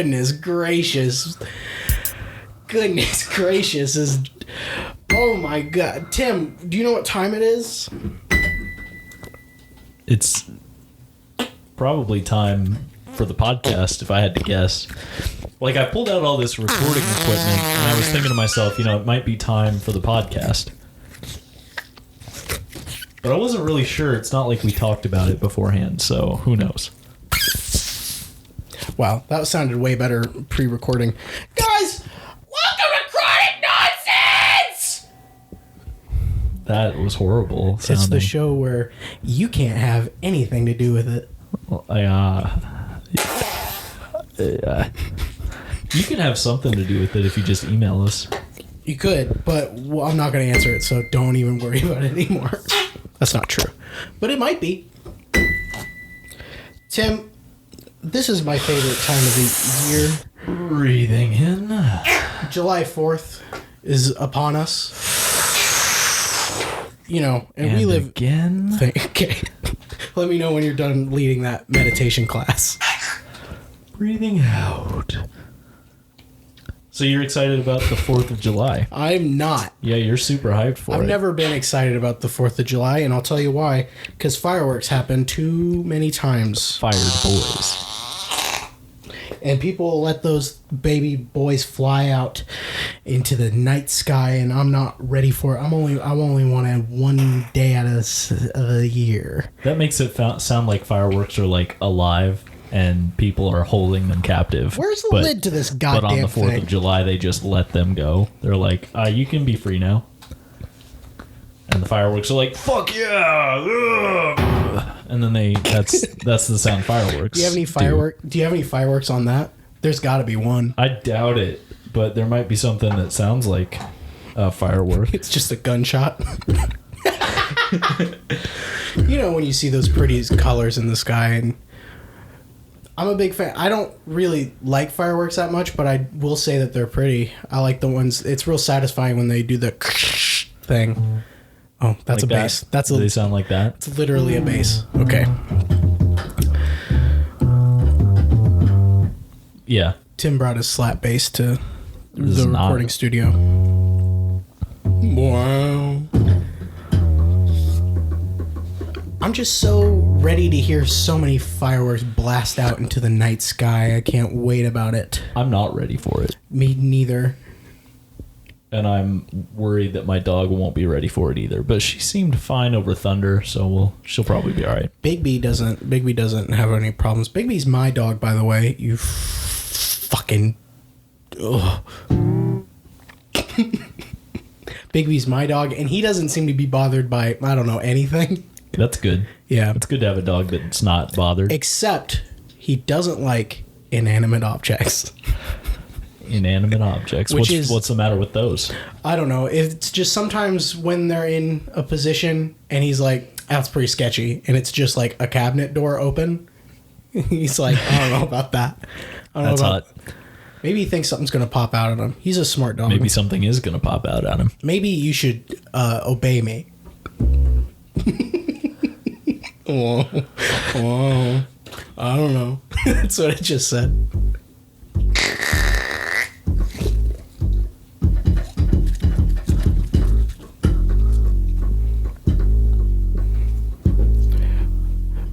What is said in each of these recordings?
Goodness gracious. Goodness gracious. Oh my God. Tim, do you know what time it is? It's probably time for the podcast, if I had to guess. Like, I pulled out all this recording equipment, and I was thinking to myself, it might be time for the podcast. But I wasn't really sure. It's not like we talked about it beforehand, so who knows? Wow, that sounded way better pre-recording. Guys, welcome to Chronic Nonsense! That was horrible sounding. It's the show where you can't have anything to do with it. Well, you can have something to do with it if you just email us. You could, but I'm not going to answer it, so don't even worry about it anymore. That's not true. But it might be. Tim, this is my favorite time of the year. Breathing in. July 4th is upon us. And we live... again? Okay. Let me know when you're done leading that meditation class. Breathing out. So you're excited about the 4th of July? I'm not. Yeah, you're super hyped for it. I've never been excited about the 4th of July, and I'll tell you why. Because fireworks happen too many times. Fired boys. And people let those baby boys fly out into the night sky, and I'm not ready for it. I only want to one day out of the year. That makes it sound like fireworks are like alive and people are holding them captive. Where's the lid to this goddamn thing? But on the 4th of July, they just let them go. They're like, you can be free now. And the fireworks are like, fuck yeah! Ugh. And then that's the sound fireworks. Do you have any fireworks on that? There's got to be one. I doubt it, but there might be something that sounds like a firework. It's just a gunshot. When you see those pretty colors in the sky, and I'm a big fan. I don't really like fireworks that much, but I will say that they're pretty. I like the ones. It's real satisfying when they do the thing. Oh, that's like a bass. Do they sound like that? It's literally a bass. Okay. Yeah. Tim brought his slap bass to the recording studio. Wow. I'm just so ready to hear so many fireworks blast out into the night sky. I can't wait about it. I'm not ready for it. Me neither. And I'm worried that my dog won't be ready for it either. But she seemed fine over thunder, so she'll probably be all right. Bigby doesn't have any problems. Bigby's my dog, by the way. You fucking... Ugh. Bigby's my dog, and he doesn't seem to be bothered by, I don't know, anything. That's good. Yeah. It's good to have a dog that's not bothered. Except he doesn't like inanimate objects. Inanimate objects. What's the matter with those? I don't know. It's just sometimes when they're in a position and he's like, that's pretty sketchy, and it's just like a cabinet door open. He's like, I don't know about that. That's hot. Maybe he thinks something's going to pop out at him. He's a smart dog. Maybe something is going to pop out at him. Maybe you should obey me. Whoa. I don't know. That's what I just said.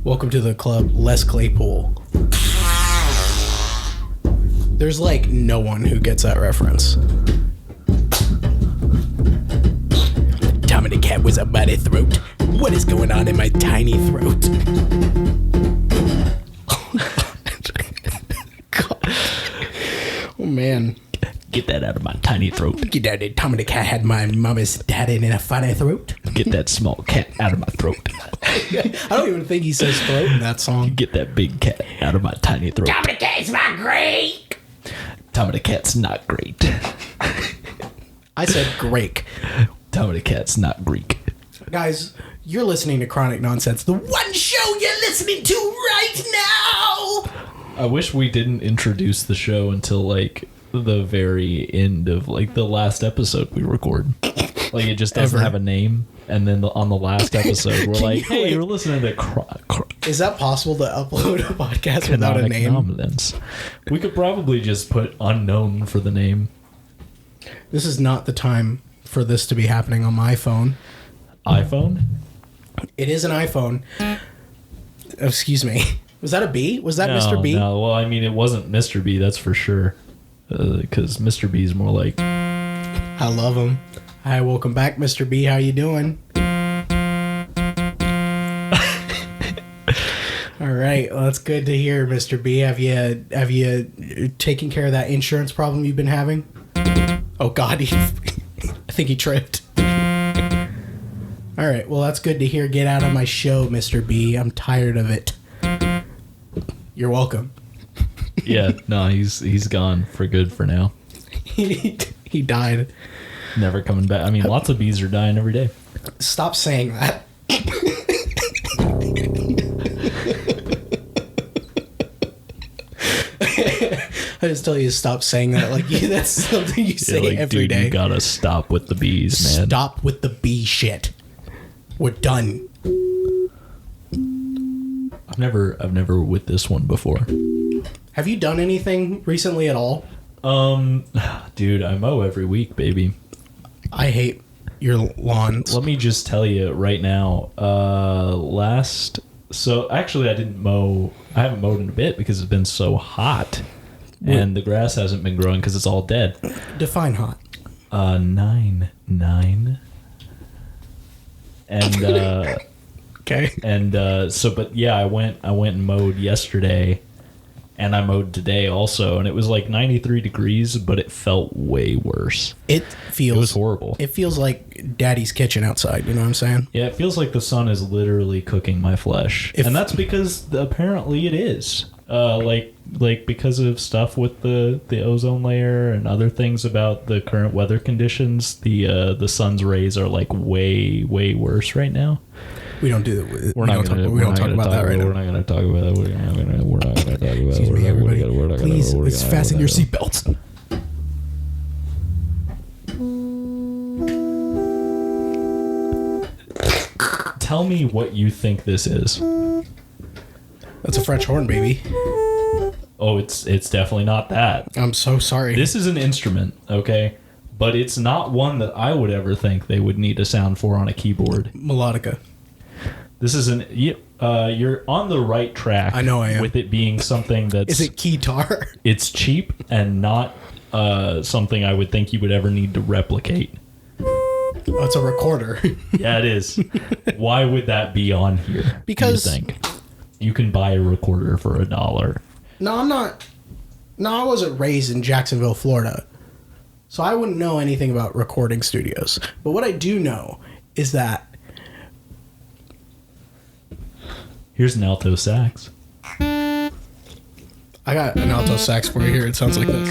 Welcome to the club, Les Claypool. There's like no one who gets that reference. Tommy the cat was a mighty throat. What is going on in my tiny throat? God. Oh man. Get that out of my tiny throat. Get that. Tommy the cat had my mama's daddy in a funny throat. Get that small cat out of my throat. I don't even think he says throat in that song. Get that big cat out of my tiny throat. Tommy the cat's not great. Tommy the cat's not great. I said Greek. Tommy the cat's not Greek. Guys, you're listening to Chronic Nonsense, the one show you're listening to right now. I wish we didn't introduce the show until like the very end of like the last episode we record. Like it just doesn't have a name, and then on the last episode we're like, "Hey, you're listening to Is that possible to upload a podcast without a name? Canonic We could probably just put unknown for the name. This is not the time for this to be happening on my phone. iPhone? It is an iPhone. Excuse me. Was that a B? Was that No, Mr. B? No, well, I mean, it wasn't Mr. B, that's for sure. Because Mr. B is more like... I love him. Hi, welcome back, Mr. B. How you doing? All right, well, that's good to hear, Mr. B. Have you taken care of that insurance problem you've been having? Oh God, I think he tripped. All right, well, that's good to hear. Get out of my show, Mr. B. I'm tired of it. You're welcome. Yeah, no, he's gone for good for now. He died. Never coming back. I mean, lots of bees are dying every day. Stop saying that. I just tell you to stop saying that. Like, that's something you say like, every dude, day. You gotta stop with the bees, man. Stop with the bee shit. We're done. I've never with this one before. Have you done anything recently at all? Dude, I mow every week, baby. I hate your lawns. Let me just tell you right now. So actually, I didn't mow. I haven't mowed in a bit because it's been so hot, and the grass hasn't been growing because it's all dead. Define hot. 9. And Okay. and but yeah, I went and mowed yesterday, and I mowed today also, and it was like 93 degrees, but it felt way worse. It was horrible. It feels like Daddy's kitchen outside. You know what I'm saying? Yeah, it feels like the sun is literally cooking my flesh, and that's because apparently it is. Like because of stuff with the ozone layer and other things about the current weather conditions, the sun's rays are like way worse right now. We don't do that. We don't talk about that right now. We're not going to talk about that. We're not going to talk about it. Excuse me, everybody. Please, let's fasten your seatbelts. Tell me what you think this is. That's a French horn, baby. Oh, it's definitely not that. I'm so sorry. This is an instrument, okay? But it's not one that I would ever think they would need a sound for on a keyboard. Melodica. This is you're on the right track. I know I am. With it being something that's... Is it keytar? It's cheap and not something I would think you would ever need to replicate. Oh, it's a recorder. Yeah, it is. Why would that be on here? Because... do you think? You can buy a recorder for $1. No, I'm not... No, I wasn't raised in Jacksonville, Florida. So I wouldn't know anything about recording studios. But what I do know is that... Here's an alto sax. I got an alto sax for you here. It sounds like this.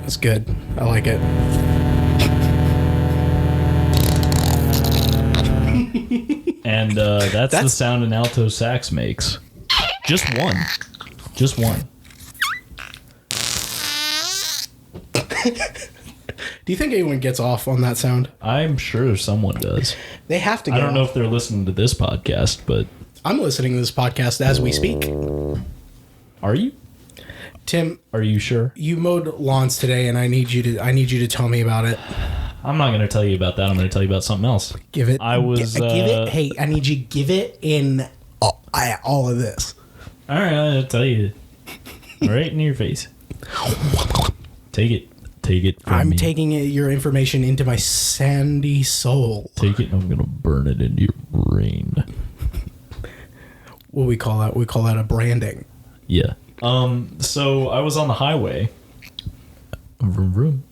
That's good. I like it. And that's the sound an alto sax makes. Just one. Just one. Do you think anyone gets off on that sound? I'm sure someone does. They have to get I don't know off. if they're listening to this podcast, but... I'm listening to this podcast as we speak. Are you? Tim, are you sure? You mowed lawns today, and I need you to tell me about it. I'm not going to tell you about that. I'm going to tell you about something else. Give it. Give it. Hey, I need you to give it in all of this. All right, I'll tell you. Right in your face. Take it. Take it from me. I'm taking your information into my sandy soul. Take it and I'm going to burn it into your brain. What do we call that? We call that a branding. Yeah. So I was on the highway. Vroom, vroom.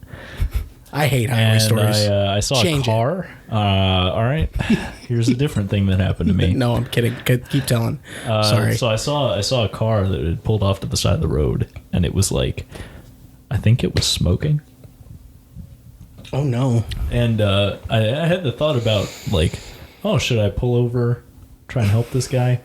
I hate highway stories. I saw a car. All right. Here's a different thing that happened to me. No, I'm kidding. Keep telling. Sorry. So I saw a car that had pulled off to the side of the road, and it was like, I think it was smoking. Oh no. And I had the thought about like, oh, should I pull over, try and help this guy?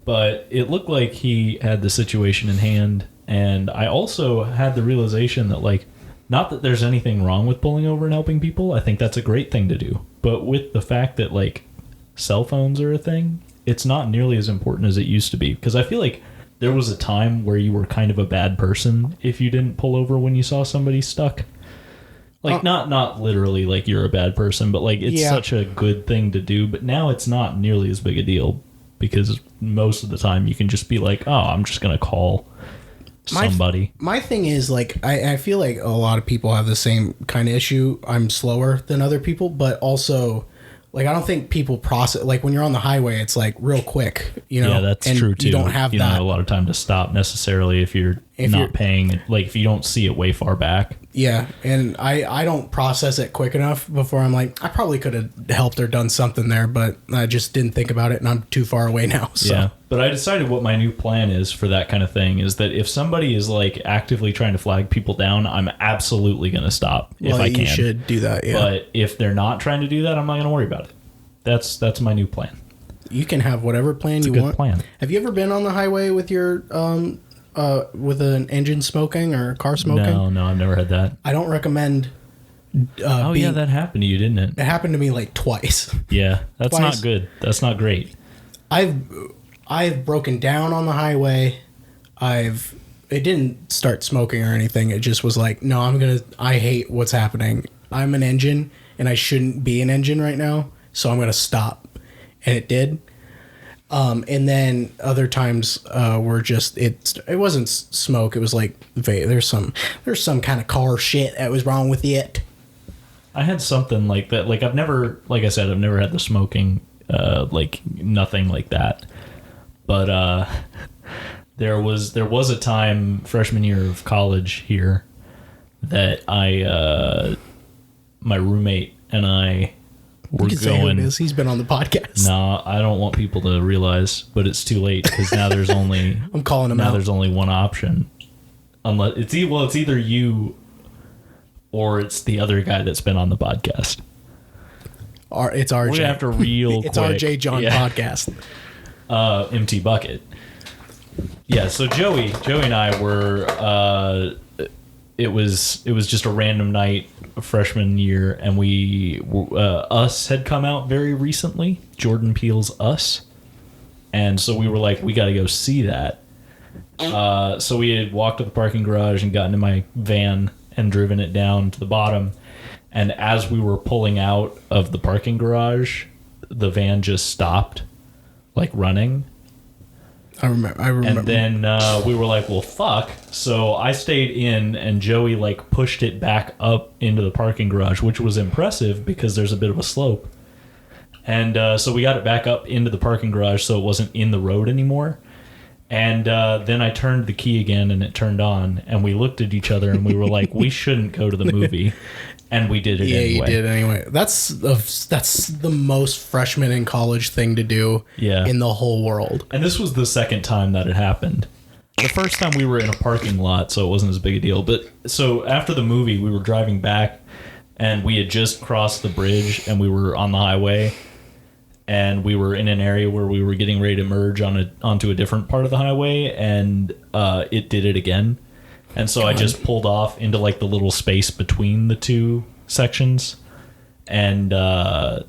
But it looked like he had the situation in hand. And I also had the realization that, like, not that there's anything wrong with pulling over and helping people. I think that's a great thing to do. But with the fact that, like, cell phones are a thing, it's not nearly as important as it used to be. Because I feel like there was a time where you were kind of a bad person if you didn't pull over when you saw somebody stuck. Like, not literally like you're a bad person, but, like, it's such a good thing to do. But now it's not nearly as big a deal because most of the time you can just be like, oh, I'm just going to call somebody. My thing is, like, I feel like a lot of people have the same kind of issue. I'm slower than other people, but also, like, I don't think people process, like, when you're on the highway, it's like real quick, you know. Yeah, that's true too. You don't have you that. don't have a lot of time to stop necessarily if you're not paying, like, if you don't see it way far back. Yeah, and I don't process it quick enough before I'm like, I probably could have helped or done something there, but I just didn't think about it, and I'm too far away now. So. Yeah, but I decided what my new plan is for that kind of thing is that if somebody is, like, actively trying to flag people down, I'm absolutely going to stop if I can. You should do that, yeah. But if they're not trying to do that, I'm not going to worry about it. That's my new plan. You can have whatever plan you want. Plan. Have you ever been on the highway with your with an engine smoking or car smoking? No, I've never had that. I don't recommend. Yeah, that happened to you, didn't it? It happened to me like twice. Yeah, that's not good. That's not great. I've broken down on the highway. It didn't start smoking or anything. It just was like, no, I hate what's happening. I'm an engine and I shouldn't be an engine right now. So I'm going to stop. And it did. And then other times were just, it wasn't smoke. It was like, there's some kind of car shit that was wrong with it. I had something like that. Like, I've never had the smoking, like, nothing like that. But there was a time freshman year of college here that my roommate and I were going. Say who it is. He's been on the podcast. No, I don't want people to realize, but it's too late because now there's only I'm calling him out. Now there's only one option, unless it's either you or it's the other guy that's been on the podcast. It's RJ. We have to it's quick. RJ John podcast. MT Bucket. Yeah, so Joey and I were. It was just a random night, freshman year, and Us had come out very recently. Jordan Peele's Us, and so we were like, we got to go see that. So we had walked to the parking garage and gotten in my van and driven it down to the bottom. And as we were pulling out of the parking garage, the van just stopped, like, running. I remember. And then we were like, well, fuck. So I stayed in, and Joey, like, pushed it back up into the parking garage, which was impressive because there's a bit of a slope. And so we got it back up into the parking garage so it wasn't in the road anymore. And then I turned the key again, and it turned on. And we looked at each other, and we were like, we shouldn't go to the movie. And we did it anyway. Yeah, you did anyway. That's the most freshman in college thing to do in the whole world. And this was the second time that it happened. The first time we were in a parking lot, so it wasn't as big a deal. But so after the movie, we were driving back, and we had just crossed the bridge, and we were on the highway. And we were in an area where we were getting ready to merge onto a different part of the highway, and it did it again. And so I just pulled off into, like, the little space between the two sections and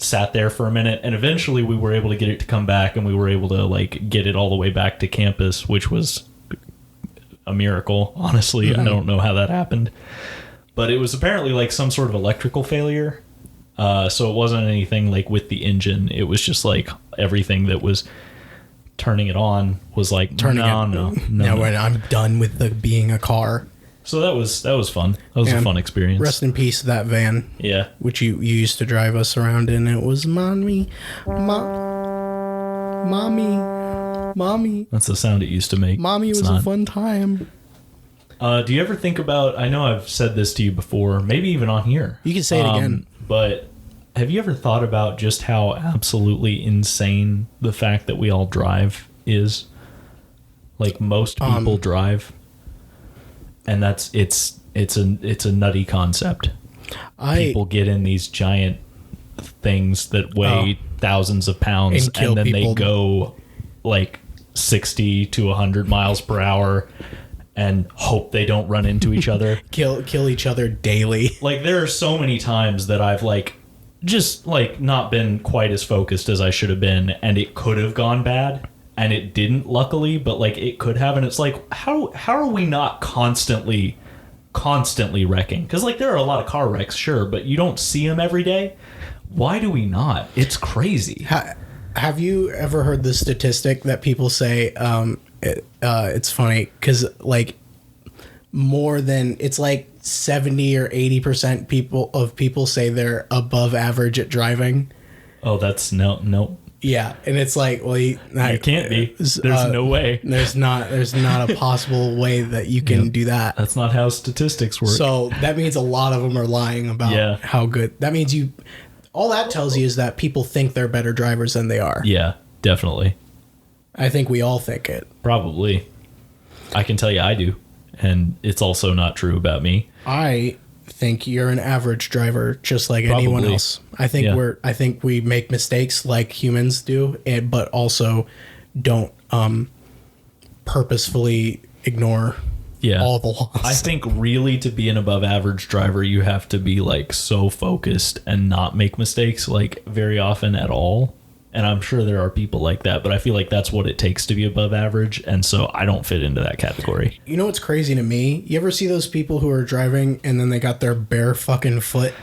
sat there for a minute. And eventually we were able to get it to come back, and we were able to, like, get it all the way back to campus, which was a miracle, honestly. Mm-hmm. I don't know how that happened. But it was apparently, like, some sort of electrical failure. So it wasn't anything, like, with the engine. It was just, like, everything that was turning it on was like, no. I'm done with being a car. So that was fun. That was a fun experience. Rest in peace to that van. Yeah. Which you used to drive us around in. It was mommy. That's the sound it used to make. Mommy was a fun time. Do you ever think about, I know I've said this to you before, maybe even on here. You can say it again. But have you ever thought about just how absolutely insane the fact that we all drive is? Like, most people drive, and it's a nutty concept. People get in these giant things that weigh thousands of pounds And kill and then people. they go like 60 to 100 miles per hour and hope they don't run into each other. Kill each other daily. Like, there are so many times that I've like just like not been quite as focused as I should have been, and it could have gone bad, and it didn't, luckily, but like it could have. And it's like, how are we not constantly wrecking? Because like there are a lot of car wrecks, sure, but you don't see them every day. Why do we not? It's crazy. Have you ever heard the statistic that people say? It's funny because like more than it's like 70 or 80% people say they're above average at driving. Oh, that's no. Yeah, and it's like, well, you can't be. There's no way. There's not a possible way that you can do that. That's not how statistics work. So that means a lot of them are lying about how good. That means all that tells you is that people think they're better drivers than they are. Yeah, definitely. I think we all think it. Probably. I can tell you I do. And it's also not true about me. I think you're an average driver just like anyone else. I think we make mistakes like humans do, but also don't purposefully ignore all the laws. I think really to be an above average driver, you have to be like so focused and not make mistakes like very often at all. And I'm sure there are people like that, but I feel like that's what it takes to be above average. And so I don't fit into that category. You know what's crazy to me? You ever see those people who are driving and then they got their bare fucking foot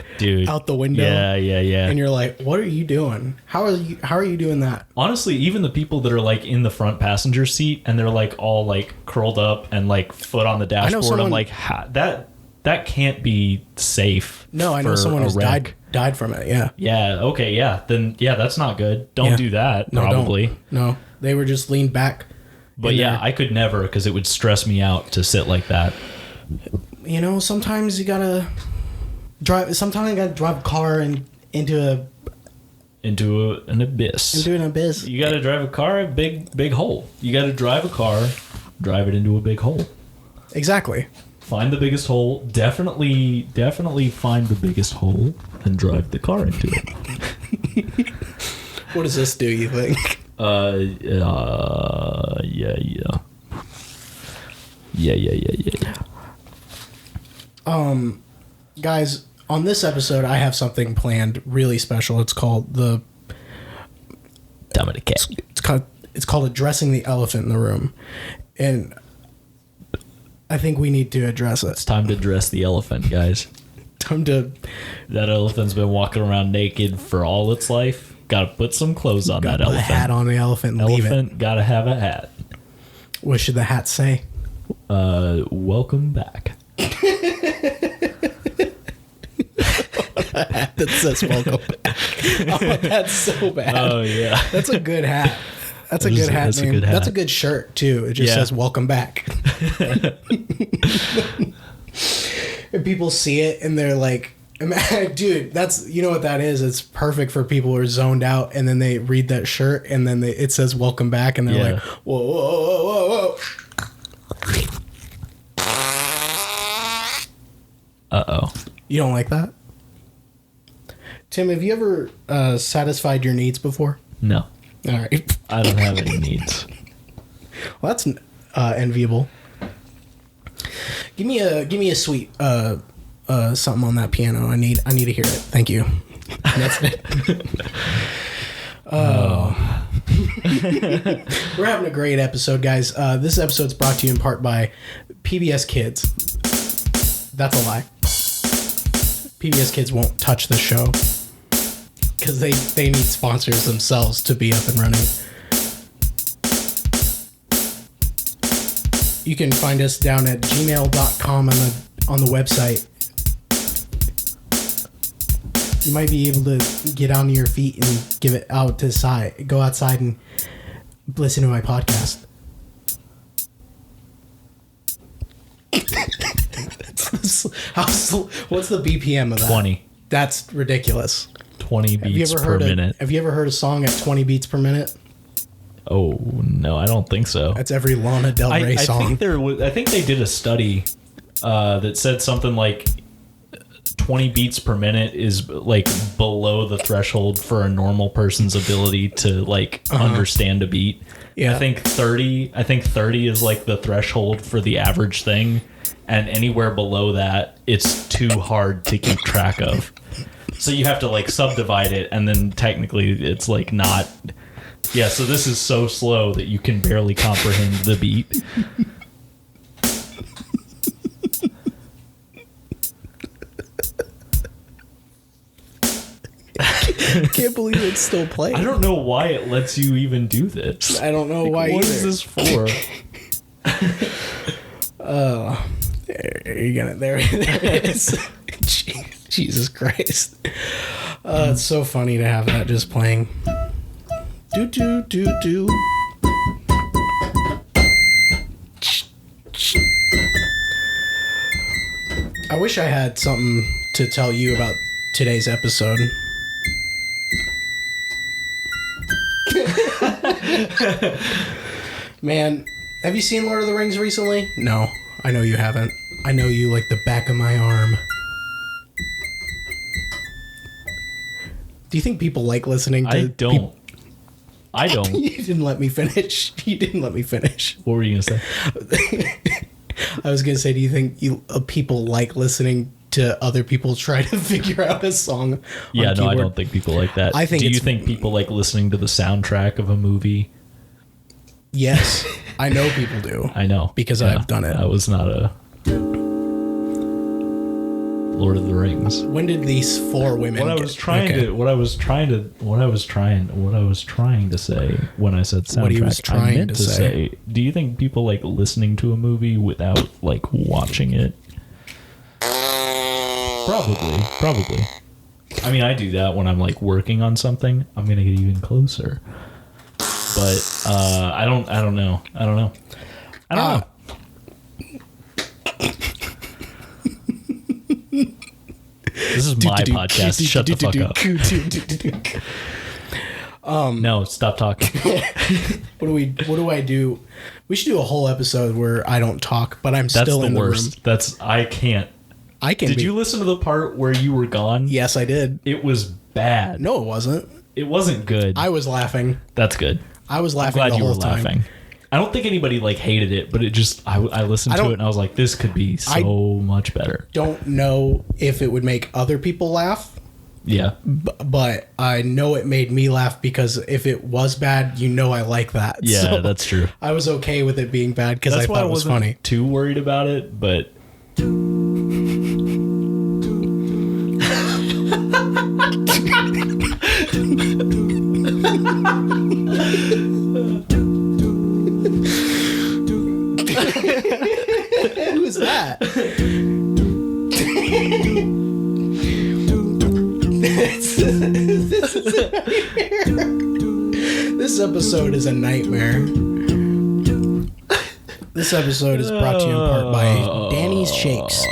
out the window? Yeah. And you're like, what are you doing? How are you doing that? Honestly, even the people that are like in the front passenger seat and they're like all like curled up and like foot on the dashboard, I'm like, that can't be safe. No, I know someone who's died from it. Yeah. Yeah. Okay. Yeah. Then that's not good. Don't do that. No, probably. No, they were just leaned back. But yeah, I could never, because it would stress me out to sit like that. You know, sometimes you gotta drive. Sometimes you gotta drive a car into an abyss. Into an abyss. You gotta drive a car a big hole. You gotta drive a car, drive it into a big hole. Exactly. Find the biggest hole. Definitely find the biggest hole and drive the car into it. What does this do, you think? Yeah. Guys, on this episode, I have something planned really special. It's called it's called addressing the elephant in the room. And I think we need to address it. It's time to dress the elephant, guys. That elephant's been walking around naked for all its life. Gotta put some clothes on that elephant. Put a hat on the elephant and leave it. Elephant gotta have a hat. What should the hat say? Welcome back. That says welcome back. Oh, that's so bad. Oh, yeah. That's a good hat. That's a good hat name. That's a good shirt, too. It just says welcome back. And people see it and they're like, dude, that's, you know what that is? It's perfect for people who are zoned out and then they read that shirt and then it says welcome back and they're like, whoa, whoa, whoa, whoa, whoa. Uh-oh. You don't like that? Tim, have you ever satisfied your needs before? No. All right. I don't have any needs. Well, that's enviable. Give me a sweet something on that piano. I need to hear it. Thank you. That's it. We're having a great episode, guys. This episode's brought to you in part by PBS Kids. That's a lie. PBS Kids won't touch the show because they need sponsors themselves to be up and running. You can find us down at gmail.com on the website. You might be able to get onto your feet and give it out to the side. Go outside and listen to my podcast. What's the BPM of that? 20. That's ridiculous. 20 beats per minute. Have you ever heard a song at 20 beats per minute? Oh, no, I don't think so. That's every Lana Del Rey song. I think they did a study that said something like 20 beats per minute is like below the threshold for a normal person's ability to like understand a beat. Yeah. I think 30 is like the threshold for the average thing, and anywhere below that it's too hard to keep track of. So you have to like subdivide it, and then technically it's like not. Yeah, so this is so slow that you can barely comprehend the beat. I can't believe it's still playing. I don't know why it lets you even do this. I don't know why What either. is this for? There it is. Jesus Christ. It's so funny to have that just playing. Do do do do. I wish I had something to tell you about today's episode. Man, have you seen Lord of the Rings recently? No, I know you haven't. I know you like the back of my arm. Do you think people like listening to I don't. I don't. You didn't let me finish. You didn't let me finish. What were you gonna say? I was gonna say, do you think people like listening to other people try to figure out a song on Yeah, no, keyboard? I don't think people like that. I think Do you it's- think people like listening to the soundtrack of a movie? Yes, I know people do. I know Because I've done it. I was not a Lord of the Rings. When did these four women? What I was trying to say when I said soundtrack, What he was I trying meant to say. do you think people like listening to a movie without like watching it? Probably. I mean, I do that when I'm like working on something. I'm gonna get even closer. But I don't know. This is my podcast. Shut the fuck up. No, stop talking. What do I do? We should do a whole episode where I don't talk, but I'm That's still the in the worst. room. I can't. I can. Did you listen to the part where you were gone? Yes, I did. It was bad. No, it wasn't. It wasn't good. I was laughing. That's good. I was I'm laughing glad the you were whole time. laughing. I don't think anybody like hated it, but it just I listened to it and I was like, this could be so much better. Don't know if it would make other people laugh, Yeah. but I know it made me laugh because if it was bad, I like that. Yeah, So that's true. I was okay with it being bad because I That's why thought I it was wasn't funny. too worried about it, but Who's that? This episode is a nightmare. This episode is brought to you in part by Danny's Shakes.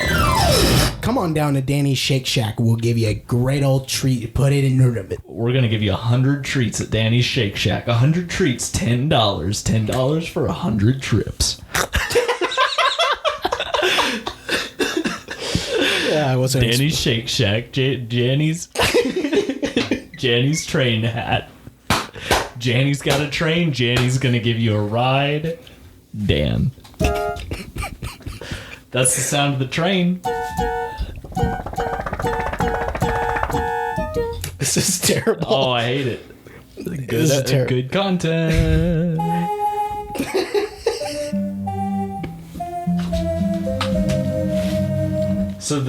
Come on down to Danny's Shake Shack. We'll give you a great old treat. Put it in your... we're going to give you 100 treats at Danny's Shake Shack. 100 treats, $10. $10 for 100 trips. Yeah, I wasn't... Danny's Shake Shack. Janny's train hat. Janny's got a train. Janny's going to give you a ride. Dan. That's the sound of the train. This is terrible. Oh, I hate it. This is terrible. Good content. So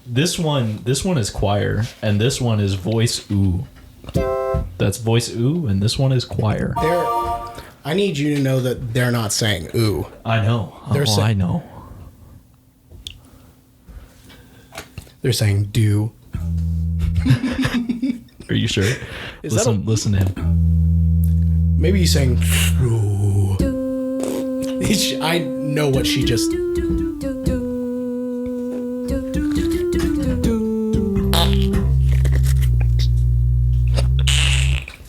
this one is choir, and this one is voice ooh. That's voice ooh, and this one is choir. I need you to know that they're not saying ooh. I know. I know. They're saying do. Are you sure? Listen to him. Maybe he's saying ooh. I know what she just...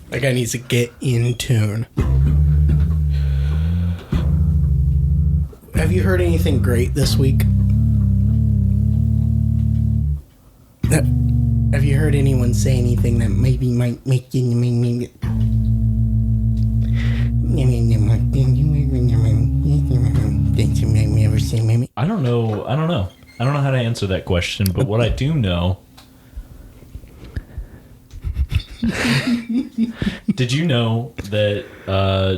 That guy needs to get in tune. Have you heard anything great this week? Have you heard anyone say anything that maybe might make you... I don't know. I don't know how to answer that question, but what I do know... Did you know that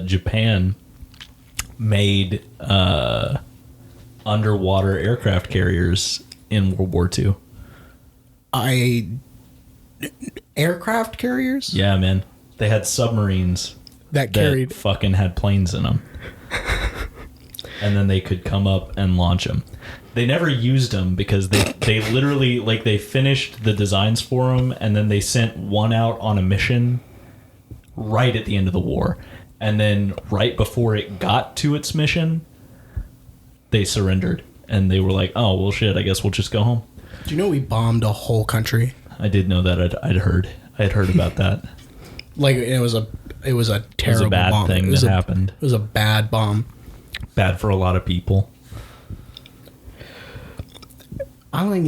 Japan made underwater aircraft carriers in World War II? Aircraft carriers? Yeah, man. They had submarines That carried... that fucking had planes in them. And then they could come up and launch them. They never used them because they literally, like, they finished the designs for them and then they sent one out on a mission right at the end of the war. And then right before it got to its mission, they surrendered. And they were like, oh, well, shit, I guess we'll just go home. Do you know we bombed a whole country? I did know that. I'd heard about that. Like, it was a terrible bomb. It was a bad thing that happened. It was a bad bomb. Bad for a lot of people. But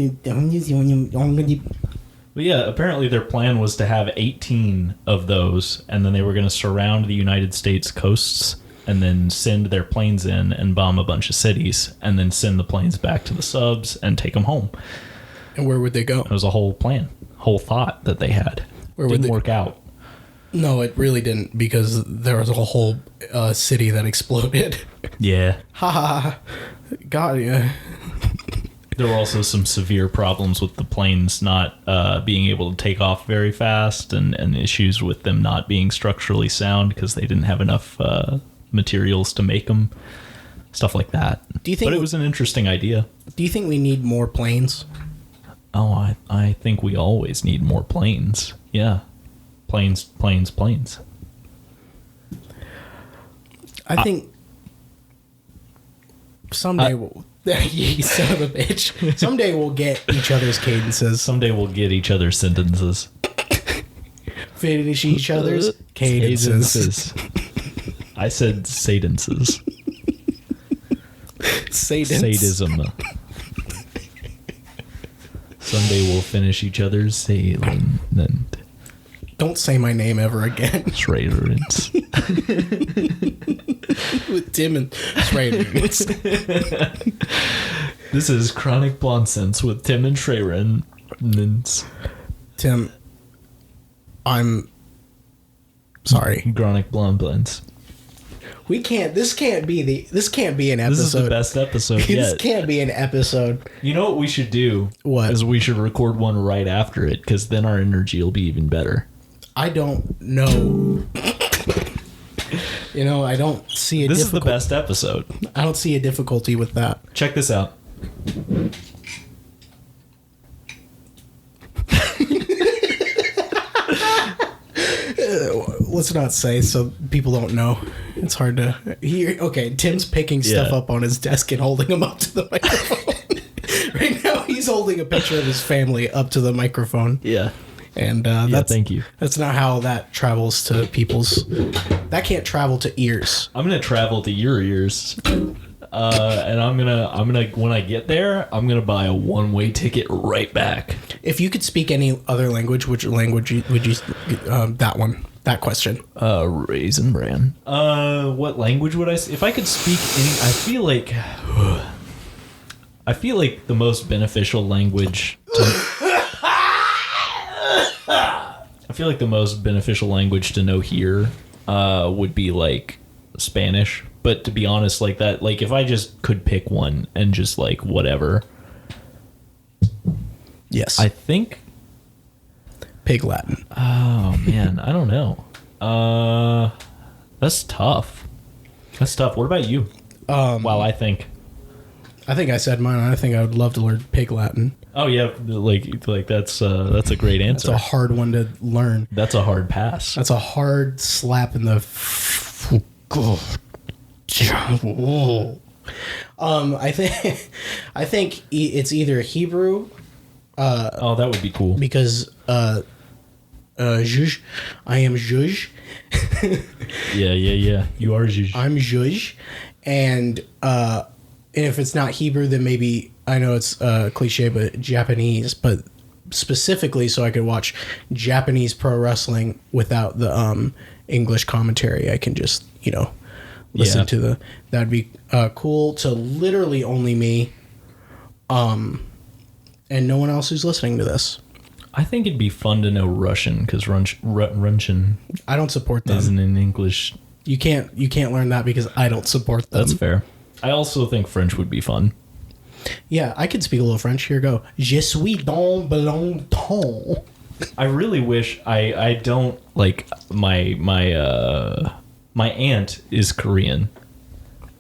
yeah, apparently their plan was to have 18 of those, and then they were going to surround the United States coasts and then send their planes in and bomb a bunch of cities, and then send the planes back to the subs and take them home. And where would they go? It was a whole plan, whole thought that they had. Where would Didn't they work out. No, it really didn't, because there was a whole city that exploded. Yeah. Ha ha. God, yeah. There were also some severe problems with the planes not being able to take off very fast, and issues with them not being structurally sound because they didn't have enough materials to make them. Stuff like that. Do you think? But it was an interesting idea. Do you think we need more planes? Oh, I think we always need more planes. Yeah. Planes. I think someday we'll... You son of a bitch. Someday we'll get each other's cadences. Someday we'll get each other's sentences. Finish each other's cadences. I said sadences. Sadism. Someday we'll finish each other's sailing. Don't say my name ever again. Schraderins. With Tim and Schraderins. This is Chronic Blonsense with Tim and Schraderins. Tim, I'm sorry. Chronic Blonsense. This can't be an episode. This is the best episode yet. This can't be an episode. You know what we should do? What? Is we should record one right after it, because then our energy will be even better. I don't know. I don't see This is the best episode. I don't see a difficulty with that. Check this out. Let's not say so people don't know. It's hard to hear. Okay, Tim's picking stuff up on his desk and holding them up to the microphone. Right now, he's holding a picture of his family up to the microphone. Yeah. And thank you. That's not how that travels to people's... That can't travel to ears. I'm going to travel to your ears. And I'm gonna when I get there, I'm gonna buy a one-way ticket right back. If you could speak any other language, which language would you that question? Raisin Bran. What language would I if I could speak any? I feel like the most beneficial language to know here would be like Spanish. But to be honest, like that, like if I just could pick one and just like whatever. Yes. I think Pig Latin. Oh man, I don't know. That's tough. What about you? I think I said mine. I think I would love to learn Pig Latin. Oh yeah, like that's a great answer. That's a hard one to learn. That's a hard pass. That's a hard slap in the. I think it's either Hebrew. That would be cool. Because Juge, I am Juge. Yeah. You are Juge. I'm Juge, and if it's not Hebrew, then maybe I know it's cliche, but Japanese. But specifically so I could watch Japanese pro wrestling without the English commentary. I can just, listen to that'd be cool to literally only me and no one else who's listening to this. I think it'd be fun to know Russian because Russian I don't support them. isn't in English. You can't learn that because I don't support them. That's fair. I also think French would be fun. Yeah, I could speak a little French. Here go. Je suis dans longtemps. I really wish I don't like my aunt is Korean.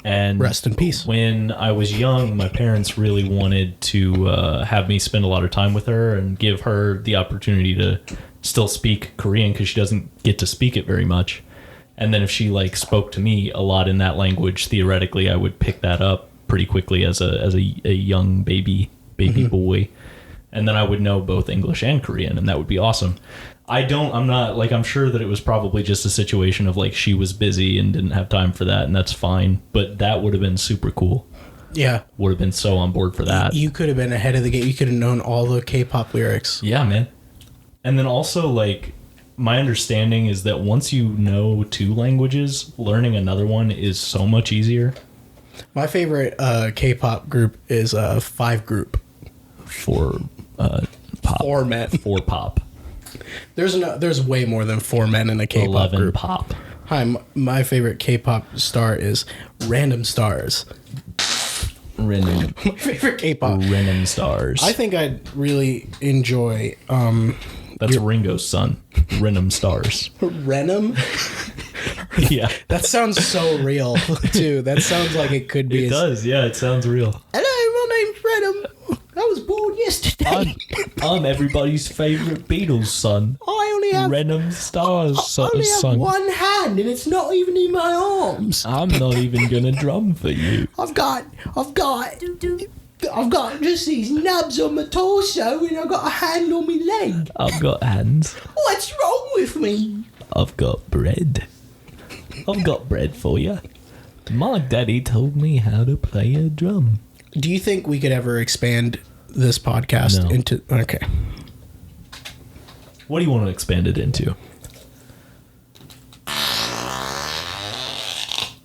And Rest in peace. When I was young, my parents really wanted to have me spend a lot of time with her and give her the opportunity to still speak Korean because she doesn't get to speak it very much. And then if she like spoke to me a lot in that language, theoretically, I would pick that up pretty quickly as a young baby boy. And then I would know both English and Korean, and that would be awesome. I'm sure that it was probably just a situation of like she was busy and didn't have time for that, and that's fine. But that would have been super cool. Yeah. Would have been so on board for that. You could have been ahead of the game. You could have known all the K-pop lyrics. Yeah, man. And then also, like, my understanding is that once you know 2 languages, learning another one is so much easier. My favorite K-pop group is Five Group. For pop. 4 men. 4 pop. There's way more than 4 men in a K-pop 11 group. pop. Hi, my favorite K-pop star is Random Stars. Random. My favorite K-pop. Random Stars. I think I'd really enjoy. That's Ringo's son. Random Stars. Renum. Yeah. That sounds so real too. That sounds like it could be. It does. Yeah, it sounds real. Hello, my name's Renum. I was born yesterday. I'm everybody's favorite Beatles son. I only have Random Stars I only have son. one hand, and it's not even in my arms. I'm not even gonna drum for you. I've got just these nubs on my torso, and I've got a hand on my leg. I've got hands. What's wrong with me? I've got bread. I've got bread for you. My daddy told me how to play a drum. Do you think we could ever expand this podcast No. into... Okay. What do you want to expand it into?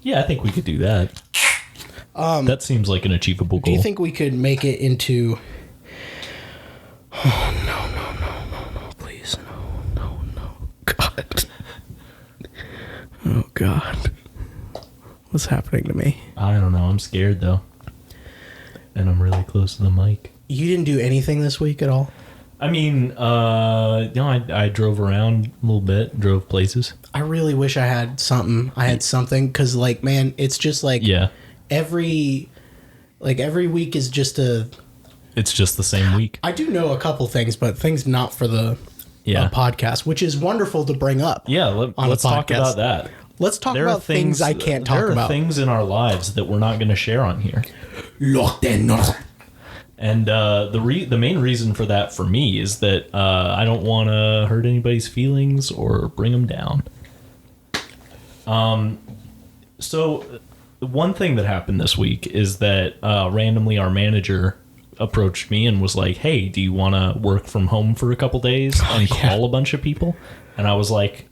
Yeah, I think we could do that. That seems like an achievable goal. Do you think we could make it into... Oh, no, please. No. God. Oh, God. What's happening to me? I don't know. I'm scared, though. And I'm really close to the mic. You didn't do anything this week at all? I mean, I drove around a little bit, drove places. I really wish I had something. Because, like, man, it's just like... Yeah. Every week is just a... It's just the same week. I do know a couple things, but things not for the podcast, which is wonderful to bring up. Yeah, let's talk about that. Let's talk about things I can't talk about. There are things in our lives that we're not going to share on here. And the main reason for that for me is that I don't want to hurt anybody's feelings or bring them down. So one thing that happened this week is that randomly our manager approached me and was like, "Hey, do you want to work from home for a couple days and call a bunch of people?" And I was like,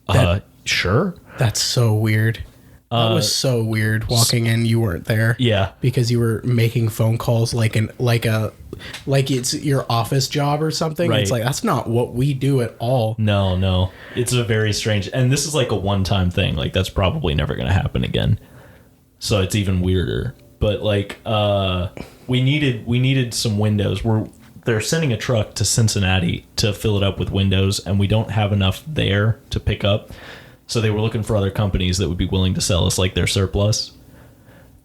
"Sure." That's so weird. That was so weird. Walking in, you weren't there. Yeah, because you were making phone calls like it's your office job or something. Right. It's like that's not what we do at all. No, it's a very strange, and this is like a one-time thing. Like that's probably never going to happen again. So it's even weirder. But like, we needed some windows. They're sending a truck to Cincinnati to fill it up with windows, and we don't have enough there to pick up. So they were looking for other companies that would be willing to sell us like their surplus.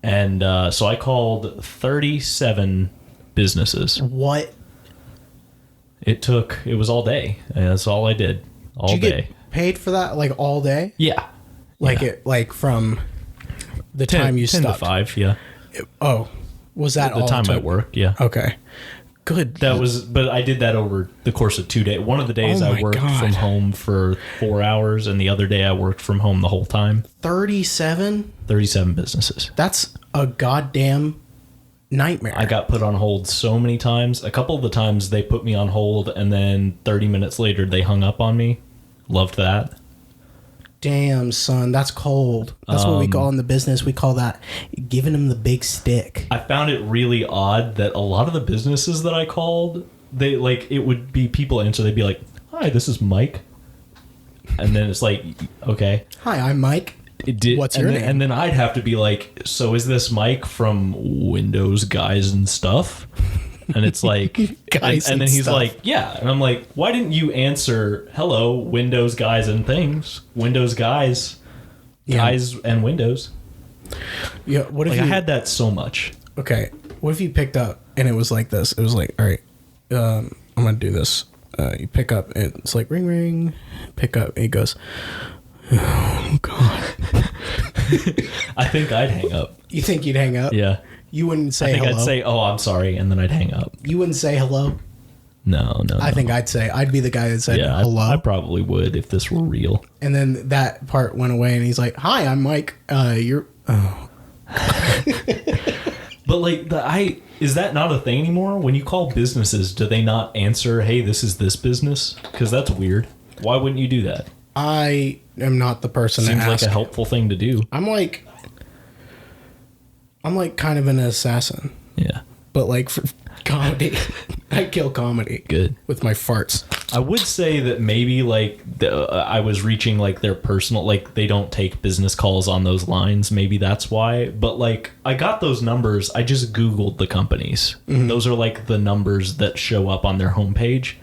And so I called 37 businesses. What? It was all day. That's all I did. All Did you day. get paid for that like all day? Yeah. Like from the time you 10 stopped. to 5, yeah. Was that the all time it took? at work, yeah. Okay. Good. But I did that over the course of 2 days. One of the days I worked from home for 4 hours, and the other day I worked from home the whole time. 37? 37 businesses. That's a goddamn nightmare. I got put on hold so many times. A couple of the times they put me on hold and then 30 minutes later they hung up on me. Loved that. Damn, son, that's cold. That's what we call in the business. We call that giving them the big stick. I found it really odd that a lot of the businesses that I called, they like, it would be people answer. They'd be like, "Hi, this is Mike," and then it's like, okay, "Hi, I'm Mike. What's your name?" And then I'd have to be like, "So is this Mike from Windows Guys and Stuff?" And it's like, Guys and then he's stuff. like, "Yeah," and I'm like, "Why didn't you answer, hello, Windows Guys and Things, Windows Guys, Guys and Windows?" Yeah. What if Like you I had that so much. Okay. What if you picked up and it was like this? It was like, all right, I'm gonna do this. You pick up. It's like ring ring. Pick up. And he goes, "Oh God." I think I'd hang up. You think you'd hang up? Yeah. You wouldn't say I think hello. I'd say, "Oh, I'm sorry," and then I'd hang up. You wouldn't say hello. No. I think I'd be the guy that said Yeah, hello. I probably would if this were real. And then that part went away, and he's like, "Hi, I'm Mike. You're." Oh. But like is that not a thing anymore? When you call businesses, do they not answer, "Hey, this is this business"? Because that's weird. Why wouldn't you do that? I am not the person Seems to like ask. a helpful thing to do. I'm like kind of an assassin, Yeah, but like for comedy, I kill comedy. good. With my farts. I would say that maybe like I was reaching like their personal, like they don't take business calls on those lines. Maybe that's why. But like I got those numbers. I just Googled the companies. Mm-hmm. Those are like the numbers that show up on their homepage.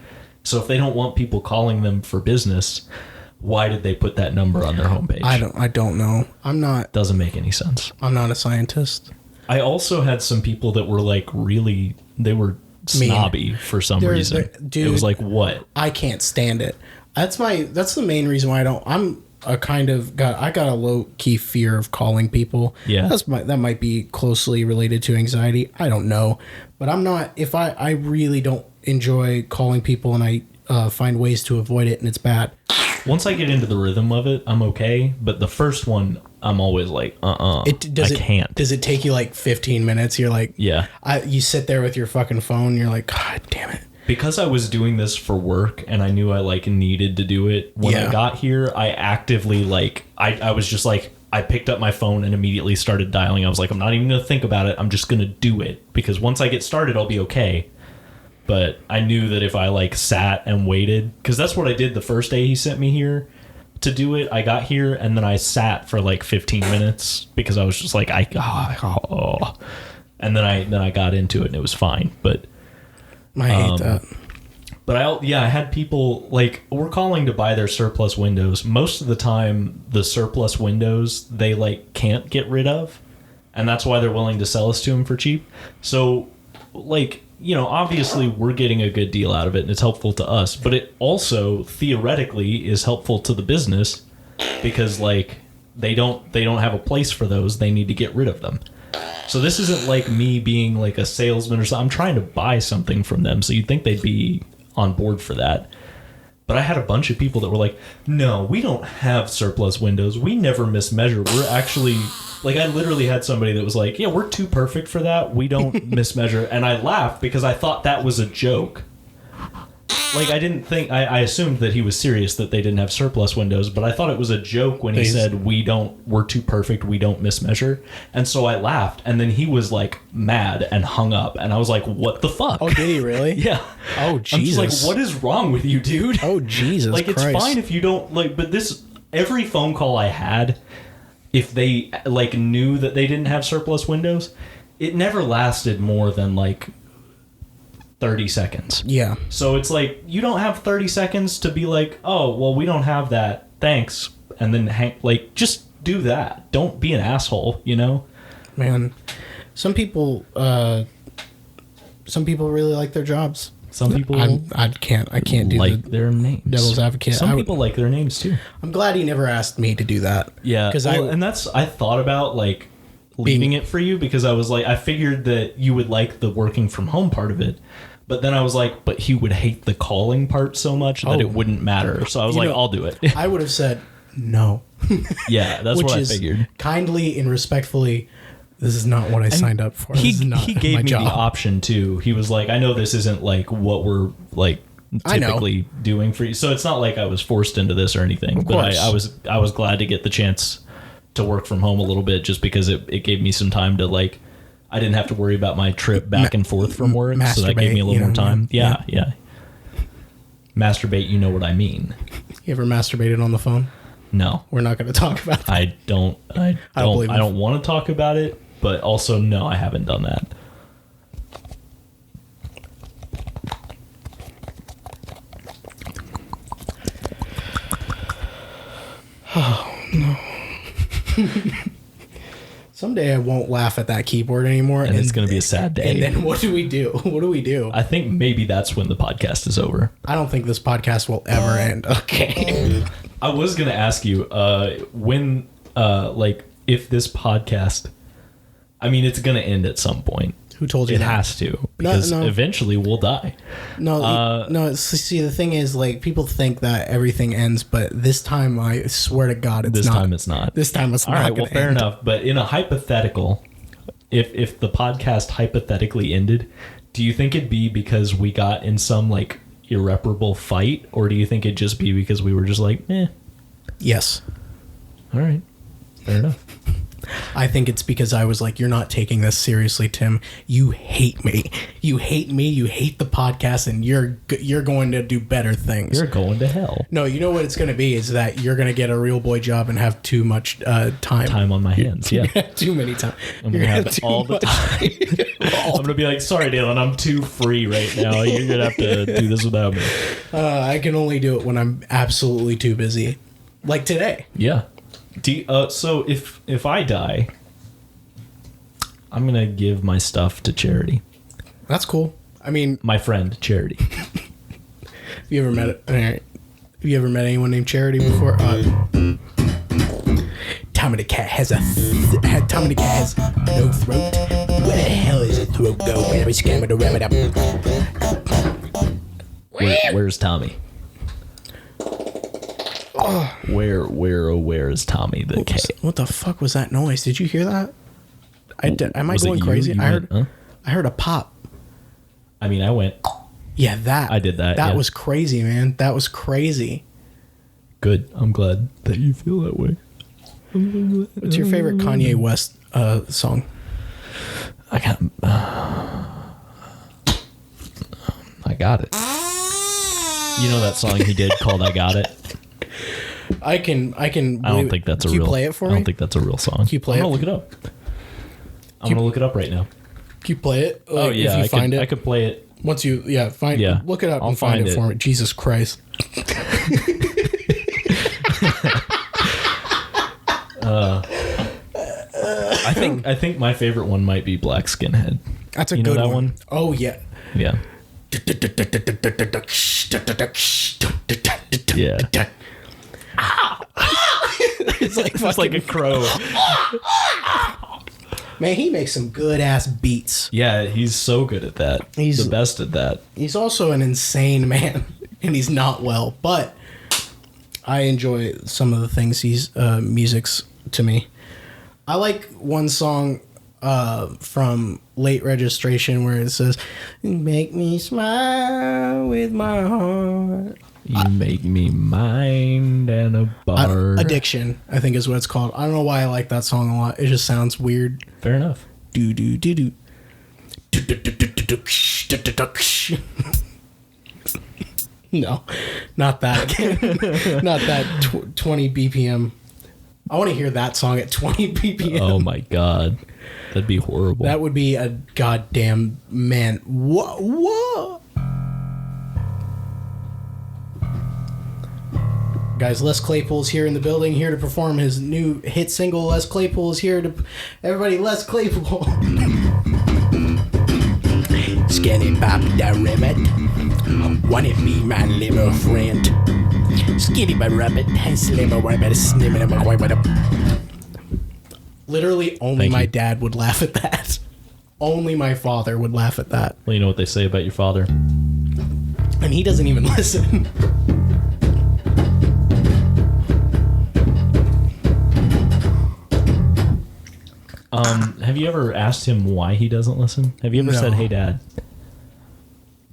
So if they don't want people calling them for business, why did they put that number on their homepage? I don't know. Doesn't make any sense. I'm not a scientist. I also had some people that were like really, they were snobby for some reason. Dude, it was like, what? I can't stand it. That's the main reason why I got a low key fear of calling people. Yeah. That might be closely related to anxiety. I don't know. But I'm not, if I really don't enjoy calling people and I find ways to avoid it and it's bad. Once I get into the rhythm of it, I'm okay. But the first one, I'm always like, I can't. Does it take you like 15 minutes? You're like, Yeah. You sit there with your fucking phone and you're like, God damn it. Because I was doing this for work and I knew I like needed to do it. When I got here, I actively like, I was just like, I picked up my phone and immediately started dialing. I was like, I'm not even going to think about it. I'm just going to do it. Because once I get started, I'll be okay. But I knew that if I like sat and waited, because that's what I did the first day he sent me here to do it. I got here and then I sat for like 15 minutes because I was just like, and then I got into it and it was fine. But I hate that. But I had people like, we're calling to buy their surplus windows. Most of the time, the surplus windows they like can't get rid of, and that's why they're willing to sell us to them for cheap. So, like, you know, obviously we're getting a good deal out of it, and it's helpful to us. But it also theoretically is helpful to the business because like they don't have a place for those. They need to get rid of them. So this isn't like me being like a salesman or something. I'm trying to buy something from them, so you'd think they'd be on board for that. But I had a bunch of people that were like, "No, we don't have surplus windows. We never mismeasure. We're actually..." Like, I literally had somebody that was like, "Yeah, we're too perfect for that. We don't mismeasure." And I laughed because I thought that was a joke. Like, I didn't think... I assumed that he was serious, that they didn't have surplus windows, but I thought it was a joke when he said, we're too perfect, we don't mismeasure. And so I laughed, and then he was, like, mad and hung up. And I was like, what the fuck? Oh, did he really? Yeah. Oh, Jesus. I'm just like, what is wrong with you, dude? Oh, Jesus Like, Christ. it's fine if you don't... Like, but this... Every phone call I had, if they, like, knew that they didn't have surplus windows, it never lasted more than, like... 30 seconds. Yeah. So it's like, you don't have 30 seconds to be like, "Oh, well, we don't have that. Thanks." And then just do that. Don't be an asshole, you know? Man, some people really like their jobs. Some people I can't do like the their names. devil's advocate. Some people like their names too. I'm glad he never asked me to do that. Yeah. I thought about like leaving it for you because I was like, I figured that you would like the working from home part of it. But then I was like, but he would hate the calling part so much that it wouldn't matter. So I was like, I'll do it. I would have said no. Yeah, that's what I figured. Kindly and respectfully This is not what I signed up for. He This is not gave my me job. the option too. He was like, I know this isn't like what we're like typically doing for you. So it's not like I was forced into this or anything. But I was glad to get the chance to work from home a little bit just because it gave me some time to like, I didn't have to worry about my trip back and forth from work. So that gave me a little more time. Yeah. Masturbate, you know what I mean. You ever masturbated on the phone? No. We're not going to talk about that. I don't want to talk about it, but also no, I haven't done that. Oh, no. Someday I won't laugh at that keyboard anymore. And it's going to be a sad day. And then what do we do? What do we do? I think maybe that's when the podcast is over. I don't think this podcast will ever end. Okay. I was going to ask you, when, like, if this podcast, I mean, it's going to end at some point. Who told you it that? has to, because eventually we'll die. No, see, the thing is, like, people think that everything ends, but this time, I swear to God, it's not. This time it's not. This time it's not. All right, well, fair enough. But in a hypothetical, if the podcast hypothetically ended, do you think it'd be because we got in some, like, irreparable fight, or do you think it'd just be because we were just like, eh? Yes. All right. Fair enough. I think it's because I was like, you're not taking this seriously, Tim. You hate me. You hate me. You hate the podcast, and you're going to do better things. You're going to hell. No, you know what it's going to be is that you're going to get a real boy job and have too much time on my hands. Yeah, too many time. I'm going to have it all the time. I'm going to be like, sorry, Daylen, I'm too free right now. You're going to have to do this without me. I can only do it when I'm absolutely too busy, like today. Yeah. So if I die, I'm gonna give my stuff to charity. That's cool. I mean, my friend Charity. Have you ever met anyone named Charity before? Tommy the cat has no throat. Where the hell is his throat go? Where's Tommy? Where is Tommy the cat? What the fuck was that noise? Did you hear that? Am I going crazy? I heard a pop. I mean, I went. Yeah, I did that. That was crazy, man. That was crazy. Good. I'm glad that you feel that way. What's your favorite Kanye West song? I got it. You know that song he did called "I Got It." I can. I don't think that's a real. Can you play it for me? I don't think that's a real song. Can you play I'm gonna look it up. I'm gonna look it up right now. Can you play it? Oh yeah, if you find it. I could play it. Once you find yeah, look it up and find it for me. Jesus Christ. I think my favorite one might be Black Skinhead. That's a good one. Oh yeah. Yeah. Yeah. It's like a crow. Man, he makes some good ass beats. Yeah, he's so good at that. He's the best at that. He's also an insane man, and he's not well, but I enjoy some of the things he's music's to me. I like one song from Late Registration where it says, "Make me smile with my heart. You make me mind and a bar." Addiction, I think is what it's called. I don't know why I like that song a lot. It just sounds weird. Fair enough. Do do do do. No, not that. Not that 20 BPM. I want to hear that song at 20 BPM. Oh my god. That'd be horrible. That would be a goddamn man. Whoa. Guys, Les Claypool's here in the building, here to perform his new hit single. Les Claypool is here to... Everybody, Les Claypool. Skinny pop the rabbit. Wanna be my little friend. Skinny by rabbit. Slimmer rabbit. Slimmer rabbit. Literally, only my dad would laugh at that. Only my father would laugh at that. Well, you know what they say about your father. And he doesn't even listen. Have you ever asked him why he doesn't listen? Have you ever No. said, "Hey, Dad"?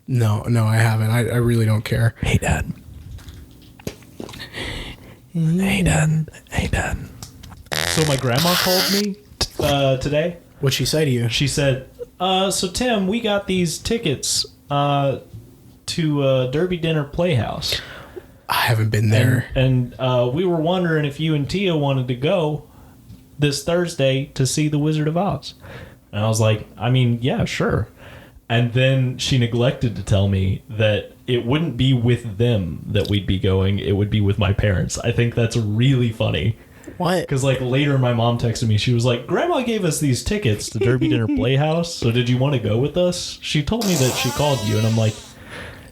No, I haven't. I really don't care. Hey, Dad. Hey, Dad. Hey, Dad. So my grandma called me today. What'd she say to you? She said, so Tim, we got these tickets to Derby Dinner Playhouse. I haven't been there. And we were wondering if you and Tia wanted to go this Thursday to see The Wizard of Oz. And I was like, I mean, yeah, sure. And then she neglected to tell me that it wouldn't be with them that we'd be going. It would be with my parents. I think that's really funny. What? Because like later my mom texted me. She was like, Grandma gave us these tickets to Derby Dinner Playhouse. So did you want to go with us? She told me that she called you. And I'm like,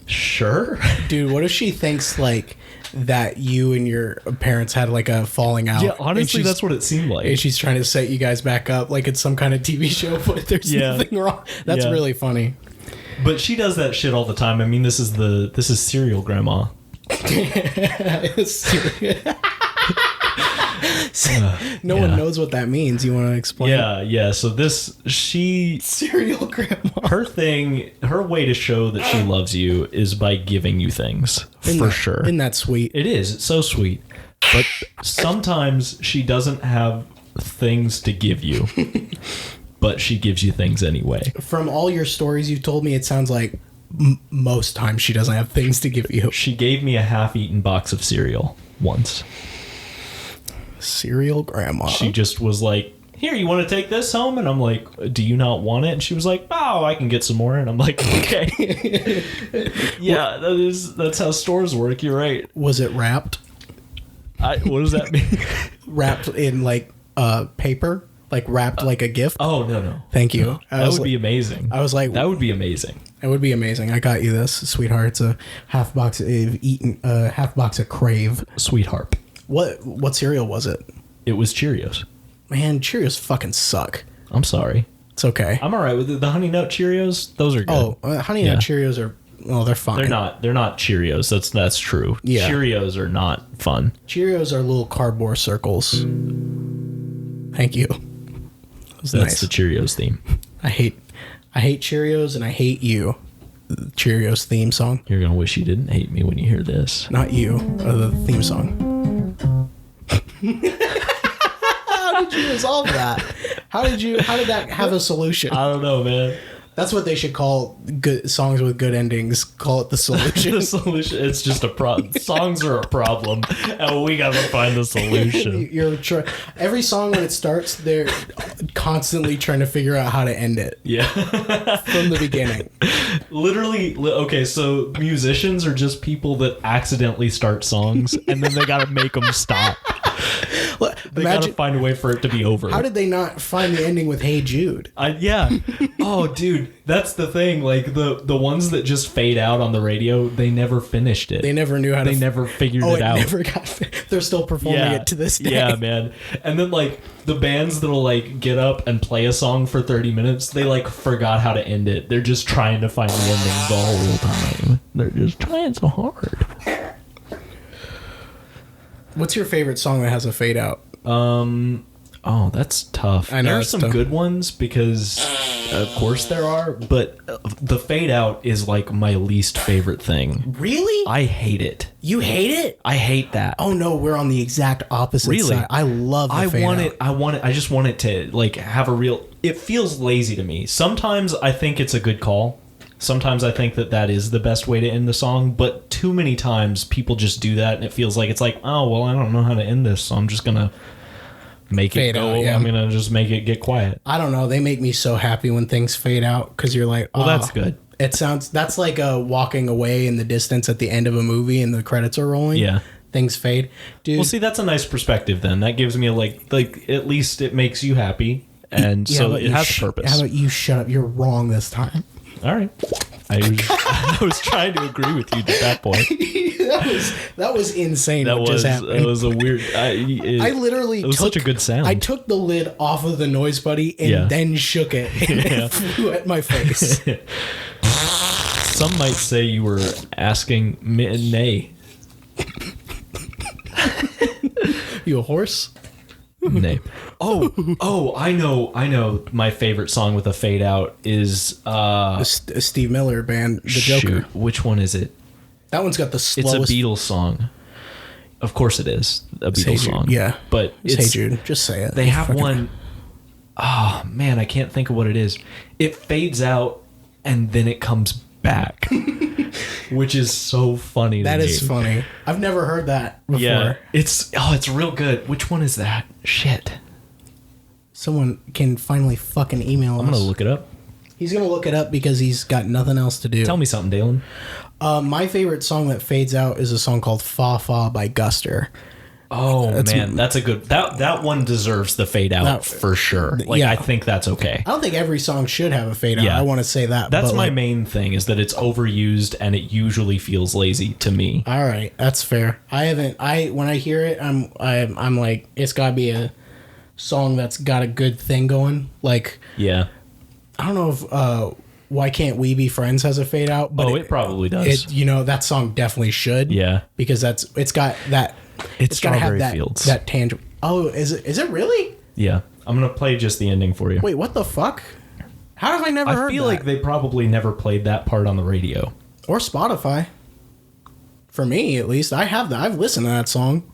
sure. Dude, what if she thinks like that you and your parents had like a falling out? Yeah, honestly, that's what it seemed like. And she's trying to set you guys back up like it's some kind of TV show, but there's nothing wrong. That's really funny. But she does that shit all the time. I mean, this is serial grandma. No one knows what that means. You want to explain? Yeah. So Serial grandma. Her way to show that she loves you is by giving you things. Sure. Isn't that sweet? It is. It's so sweet. But sometimes she doesn't have things to give you. But she gives you things anyway. From all your stories you've told me, it sounds like most times she doesn't have things to give you. She gave me a half-eaten box of cereal once. Cereal grandma. She just was like, here, you want to take this home? And I'm like, do you not want it? And she was like, oh, I can get some more. And I'm like, okay. Yeah, that's how stores work. You're right. Was it wrapped? What does that mean? Wrapped in like paper? Like wrapped like a gift? Oh, no. Thank you. That would be amazing. I was like... That would be amazing. It would be amazing. I got you this, sweetheart. It's a half box of Crave. Sweetheart. What cereal was it? It was Cheerios. Man, Cheerios fucking suck. I'm sorry. It's okay. I'm all right with it. The Honey Nut Cheerios, those are good. Oh, Honey Nut Cheerios are... Well, they're fine. They're not Cheerios. That's true. Yeah. Cheerios are not fun. Cheerios are little cardboard circles. Thank you. That's nice. the Cheerios theme. I hate Cheerios and I hate you. The Cheerios theme song. You're gonna wish you didn't hate me when you hear this. Not you. The theme song. How did you resolve that? How did that have a solution? I don't know, man. That's what they should call good songs with good endings. Call it the solution. The solution. It's just a problem. Songs are a problem, and we gotta find the solution. Every song when it starts, they're constantly trying to figure out how to end it. Yeah. From the beginning. Literally. Okay, so musicians are just people that accidentally start songs, and then they gotta make them stop. They gotta find a way for it to be over. How did they not find the ending with "Hey Jude"? Yeah. Oh, dude, that's the thing. Like the ones that just fade out on the radio, they never finished it. They never knew how to. They never figured it out. Never got. They're still performing it to this day. Yeah, man. And then like the bands that'll like get up and play a song for 30 minutes, they like forgot how to end it. They're just trying to find the ending the whole time. They're just trying so hard. What's your favorite song that has a fade out? Oh, that's tough. I know, there are it's some tough. good ones because, of course, there are. But the fade out is like my least favorite thing. Really? I hate it. You hate it? I hate that. Oh no, we're on the exact opposite side. I love the fade out. I just want it to like have a real. It feels lazy to me. Sometimes I think it's a good call. Sometimes I think that is the best way to end the song, but too many times people just do that, and it feels like it's like, oh well, I don't know how to end this, so I'm just gonna make Fade it go. out, yeah. I'm gonna just make it get quiet. I don't know. They make me so happy when things fade out because you're like, well, that's good. That's like walking away in the distance at the end of a movie and the credits are rolling. Yeah. Things fade. Dude. Well, see, that's a nice perspective then. That gives me like at least it makes you happy, and so it has a purpose. How about you shut up? You're wrong this time. All right. I was trying to agree with you at that point. that was insane. Just happened. That was a weird. I literally it was such a good sound. I took the lid off of the Noise Buddy and then shook it and it flew at my face. Some might say you were asking nay. You a horse? name. Oh, I know. My favorite song with a fade out is Steve Miller band, The Joker. Which one is it? That one's got the slowest. It's a Beatles song. Of course it is a Beatles song. Yeah, but it's Hey Jude. Just say it. They have one. Oh man, I can't think of what it is. It fades out and then it comes back, which is so funny. That is funny. I've never heard that before. Yeah, it's real good. Which one is that? Shit. Someone can finally fucking email us. I'm gonna look it up. He's gonna look it up because he's got nothing else to do. Tell me something, Daylen. My favorite song that fades out is a song called "Fa Fa" by Guster. Oh man, that's a good. That one deserves the fade out for sure. Like yeah. I think that's okay. I don't think every song should have a fade out. Yeah. I want to say that. That's my main thing is that it's overused and it usually feels lazy to me. All right, that's fair. When I hear it, I'm like, it's gotta be a song that's got a good thing going. Like, yeah, I don't know if Why Can't We Be Friends has a fade out, but it probably does. That song definitely should. Yeah, because it's got that. It's gotta have Strawberry Fields. that tangible. Oh, is it really? Yeah, I'm gonna play just the ending for you. Wait, what the fuck? How have I never heard that? I feel like they probably never played that part on the radio. Or Spotify. For me, at least. I have that. I've listened to that song.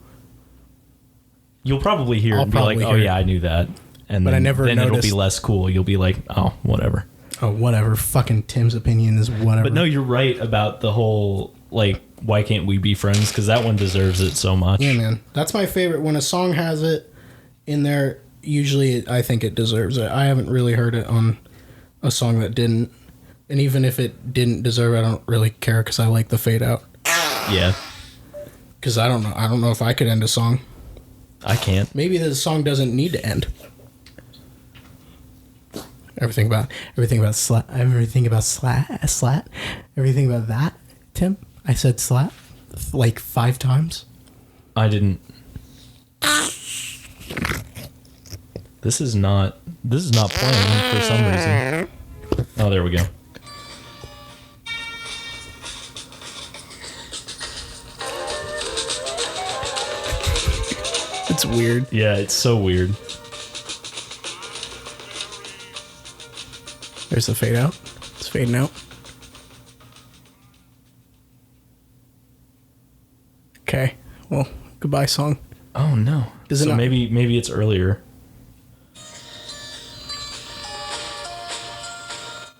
You'll probably hear it and be like, oh yeah, I knew that. And but then, I never then noticed. It'll be less cool. You'll be like, oh, whatever. Oh, whatever. Fucking Tim's opinion is whatever. But no, you're right about the whole, like, why can't we be friends? Because that one deserves it so much. Yeah, man. That's my favorite. When a song has it in there, usually I think it deserves it. I haven't really heard it on a song that didn't. And even if it didn't deserve it, I don't really care because I like the fade out. Yeah. Because I don't know. I don't know if I could end a song. I can't. Maybe the song doesn't need to end. Everything about slat. Everything about slat. Everything about that, Tim. I said slat like 5 times. I didn't. This is not playing for some reason. Oh, there we go. It's weird. Yeah, it's so weird. There's the fade out. It's fading out. Okay. Well, goodbye song. Oh no. Does it so not- maybe it's earlier.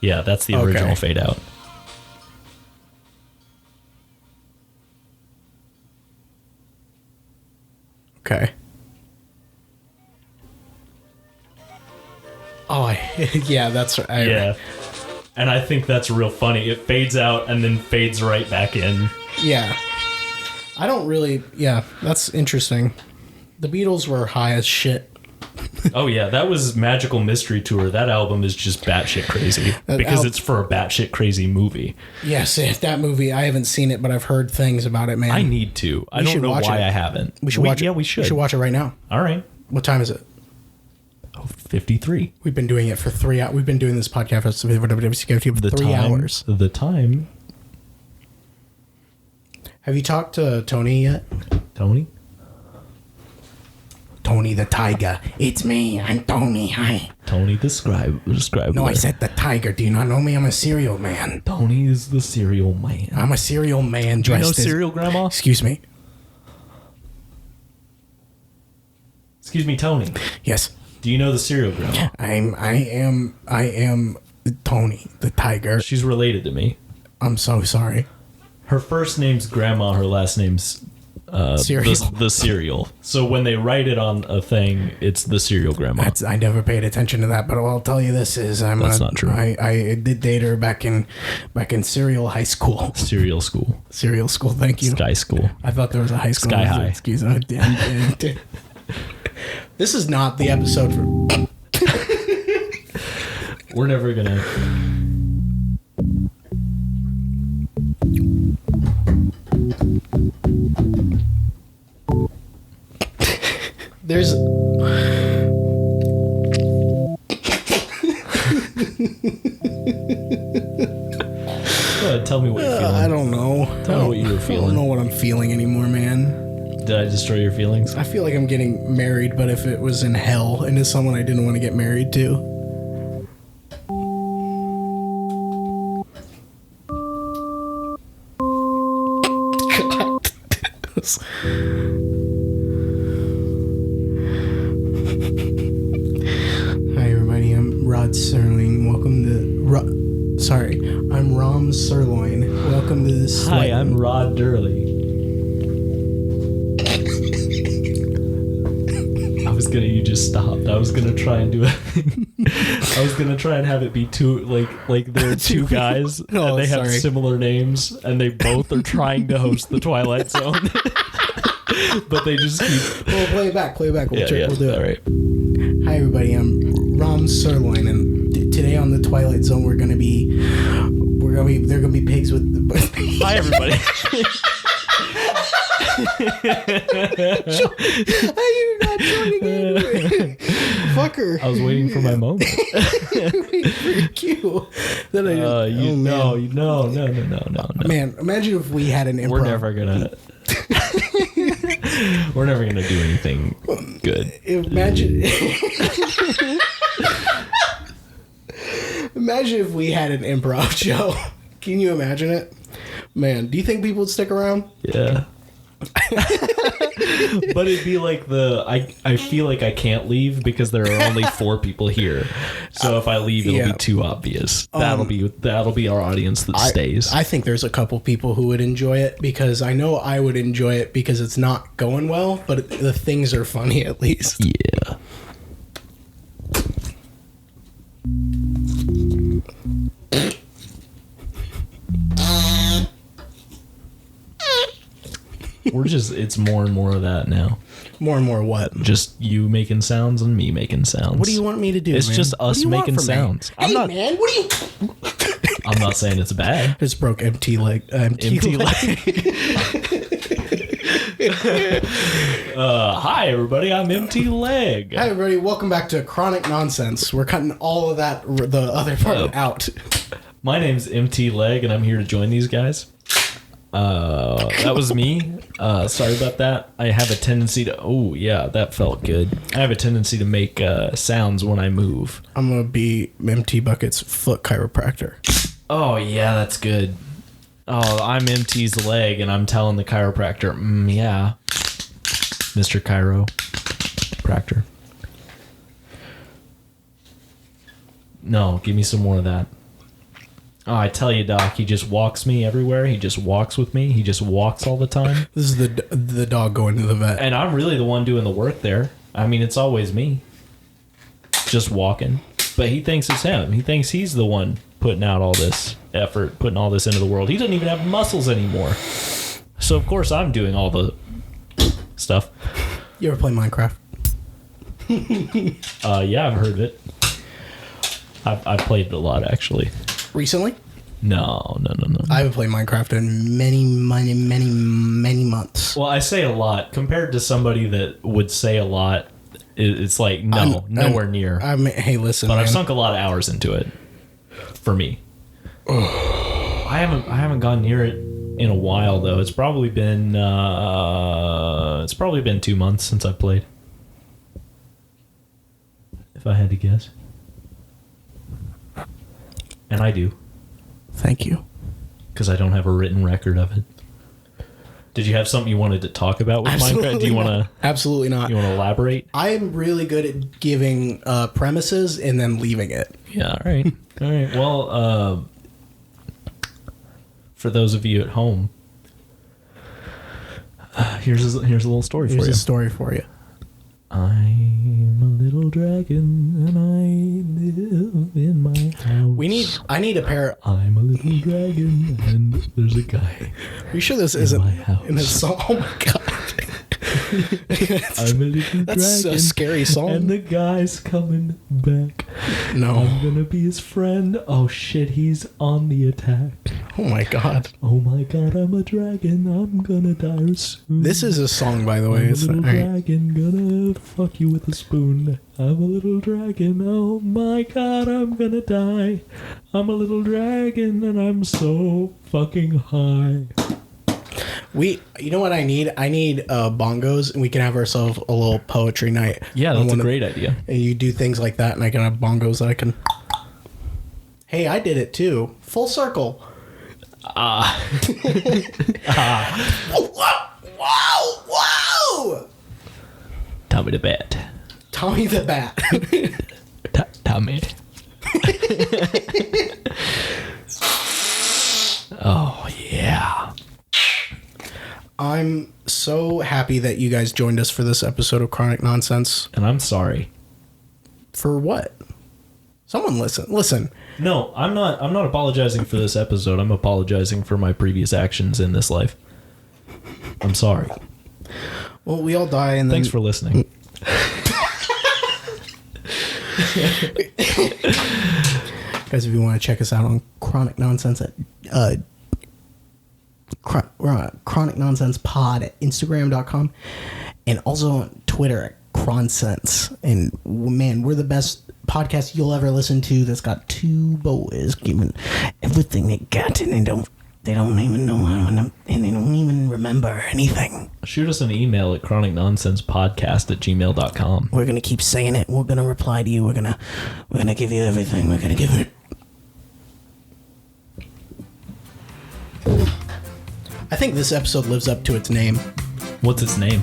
Yeah, that's the original fade out. Okay. Oh, yeah, that's right. Yeah. And I think that's real funny. It fades out and then fades right back in. Yeah. I don't really... Yeah, that's interesting. The Beatles were high as shit. Oh, yeah. That was Magical Mystery Tour. That album is just batshit crazy. Because it's for a batshit crazy movie. Yes, that movie, I haven't seen it, but I've heard things about it, man. I need to. I don't know why I haven't. We should watch it. Yeah, we should. We should watch it right now. All right. What time is it? 53. We've been doing it for 3 hours. We've been doing this podcast for 3 hours. The time. Have you talked to Tony yet? Tony? Tony the Tiger. It's me. I'm Tony. Hi. Tony, describe. No, I said the Tiger. Do you not know me? I'm a cereal man. Tony is the cereal man. I'm a cereal man dressed as... cereal, Grandma? Excuse me? Excuse me, Tony. Yes. Do you know the cereal, Grandma? I am Tony the Tiger. She's related to me. I'm so sorry. Her first name's Grandma. Her last name's cereal. The cereal. So when they write it on a thing, it's the cereal Grandma. I never paid attention to that, but I'll tell you this is That's not true. I did date her back in cereal high school. Cereal school. Cereal school. Thank you. Sky school. I thought there was a high school. Sky high. Excuse me. This is not the episode for... We're never gonna... There's... Tell me what you're feeling. I don't know. Tell me what you were I don't feeling. know what I'm feeling anymore, man. Did I destroy your feelings? I feel like I'm getting married, but if it was in hell and to someone I didn't want to get married to. Hi everybody, I'm Rod Serling. Welcome to I'm Rom Sirloin. Welcome to this. Hi, I'm Rod Durley. You just stopped. I was gonna try and do it. I was gonna try and have it be two, like there are two guys and they have similar names and they both are trying to host the Twilight Zone. But they just keep. Well, play it back. We'll do it. All right. Hi everybody, I'm Rom Sirloin, and today on the Twilight Zone there are gonna be pigs with. Hi everybody. You're not joining in. Fucker. I was waiting for my moment. Waiting for your cue. Then No. Man, imagine if we had an improv. We're never gonna do anything good. Imagine if we had an improv show. Can you imagine it? Man, do you think people would stick around? Yeah. But it'd be like I feel like I can't leave because there are only 4 people here. So if I leave, it'll be too obvious. That'll be our audience that stays. I think there's a couple people who would enjoy it because I know I would enjoy it because it's not going well, but the things are funny at least. Yeah. It's more and more of that now. More and more what? Just you making sounds and me making sounds. What do you want me to do, It's man? just us making sounds. Hey, man, what do you... I'm not saying it's bad. Just broke empty leg. Empty leg. Hi, everybody. I'm Empty Leg. Hi, everybody. Welcome back to Chronic Nonsense. We're cutting all of that, the other part out. My name's Empty Leg, and I'm here to join these guys. That was me. Sorry about that. I have a tendency to... Oh, yeah, that felt good. I have a tendency to make sounds when I move. I'm going to be MT Bucket's foot chiropractor. Oh, yeah, that's good. Oh, I'm MT's leg, and I'm telling the chiropractor, yeah. Mr. Chiropractor. No, give me some more of that. Oh, I tell you, Doc, he just walks me everywhere. He just walks with me. He just walks all the time. This is the dog going to the vet. And I'm really the one doing the work there. I mean, it's always me. Just walking. But he thinks it's him. He thinks he's the one putting out all this effort, putting all this into the world. He doesn't even have muscles anymore. So, of course, I'm doing all the stuff. You ever play Minecraft? Yeah, I've heard of it. I've played it a lot, actually. Recently? No. I haven't played Minecraft in many months. Well, I say a lot. Compared to somebody that would say a lot, it's like, nowhere near. Hey, listen, but man. I've sunk a lot of hours into it. For me. I haven't gone near it in a while, though. It's probably been 2 months since I've played. If I had to guess. And I do. Thank you. Because I don't have a written record of it. Did you have something you wanted to talk about with Minecraft? Do you want to? Absolutely not. You want to elaborate? I'm really good at giving premises and then leaving it. Yeah, all right. All right. Well, for those of you at home, here's a little story for you. Here's a story for you. I'm a little dragon and I live in my house. I need a pair. I'm a little dragon and there's a guy. Are you sure this isn't my house. in his song? Oh my god. I'm a little That's dragon. a scary song. And the guy's coming back. No. I'm gonna be his friend. Oh shit, he's on the attack. Oh my god. Oh my god, I'm a dragon. I'm gonna die soon. This is a song, by the way. I'm a It's little all right. dragon, gonna fuck you with a spoon. I'm a little dragon. Oh my god, I'm gonna die. I'm a little dragon and I'm so fucking high. You know what I need? I need bongos, and we can have ourselves a little poetry night. Yeah, that's a great idea. And you do things like that, and I can have bongos that I can. Hey, I did it too. Full circle. Wow! Tommy the Bat. Tommy the Bat. Tommy. Oh, yeah. I'm so happy that you guys joined us for this episode of Chronic Nonsense. And I'm sorry. For what? Someone listen. No, I'm not apologizing for this episode. I'm apologizing for my previous actions in this life. I'm sorry. Well, we all die, and then... Thanks for listening. Guys, if you want to check us out on Chronic Nonsense at Chronic Nonsense Pod at Instagram.com, and also on Twitter at Cronsense. And man, we're the best podcast you'll ever listen to that's got two boys giving everything they got, and they don't even know how, and they don't even remember anything. Shoot us an email at chronicnonsencepodcast@gmail.com. We're gonna keep saying it. We're gonna reply to you. We're gonna give you everything. We're gonna give it. I think this episode lives up to its name. What's its name?